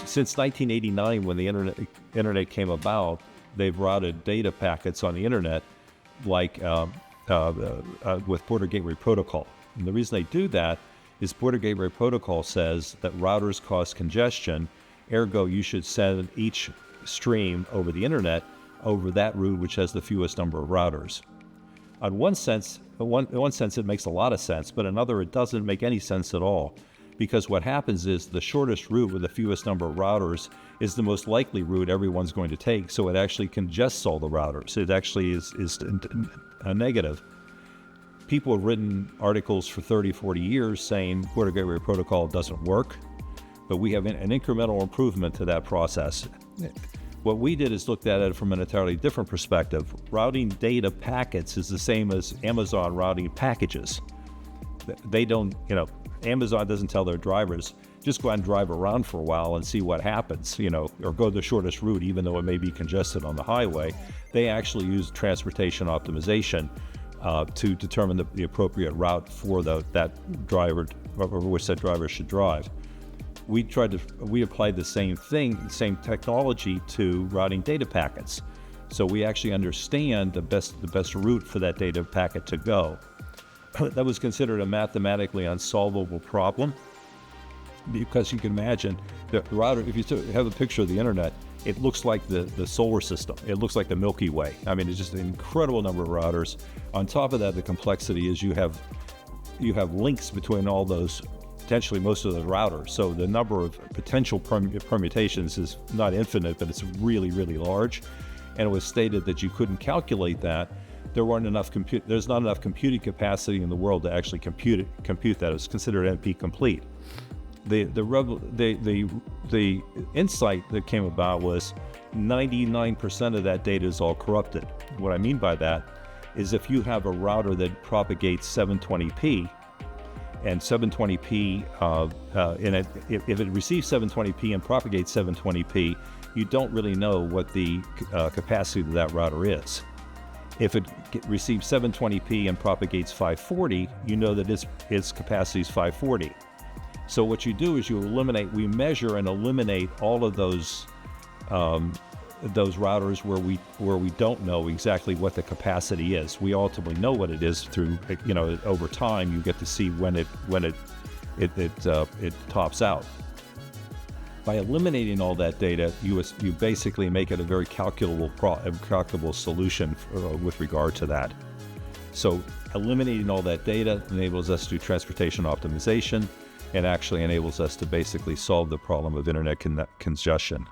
Since 1989, when the internet came about, they've routed data packets on the internet like with Border Gateway Protocol. And the reason they do that is Border Gateway Protocol says that routers cause congestion, ergo you should send each stream over the internet over that route which has the fewest number of routers. In one sense, it makes a lot of sense, but in another it doesn't make any sense at all. Because what happens is the shortest route with the fewest number of routers is the most likely route everyone's going to take, so it actually congests all the routers. It actually is a negative. People have written articles for 30, 40 years saying Border Gateway Protocol doesn't work, but we have an incremental improvement to that process. What we did is looked at it from an entirely different perspective. Routing data packets is the same as Amazon routing packages. They don't, Amazon doesn't tell their drivers, just go out and drive around for a while and see what happens, or go the shortest route, even though it may be congested on the highway. They actually use transportation optimization to determine the appropriate route for that driver, over which that driver should drive. We applied the same thing, same technology to routing data packets. So we actually understand the best route for that data packet to go. That was considered a mathematically unsolvable problem, because you can imagine the router, if you have a picture of the internet, it looks like the solar system. It looks like the Milky Way. I mean, it's just an incredible number of routers. On top of that, the complexity is you have links between all those, potentially most of the routers. So the number of potential permutations is not infinite, but it's really, really large. And it was stated that you couldn't calculate that. There's not enough computing capacity in the world to actually compute that. It's considered NP complete. The insight that came about was 99% of that data is all corrupted. What I mean by that is if you have a router that propagates 720p, and 720p, if it receives 720p and propagates 720p, you don't really know what the capacity of that router is. If it receives 720p and propagates 540, you know that its capacity is 540. So what you do is we measure and eliminate all of those routers where we don't know exactly what the capacity is. We ultimately know what it is through, over time you get to see when it tops out. By eliminating all that data, you basically make it a very calculable solution with regard to that. So eliminating all that data enables us to do transportation optimization, and actually enables us to basically solve the problem of internet congestion.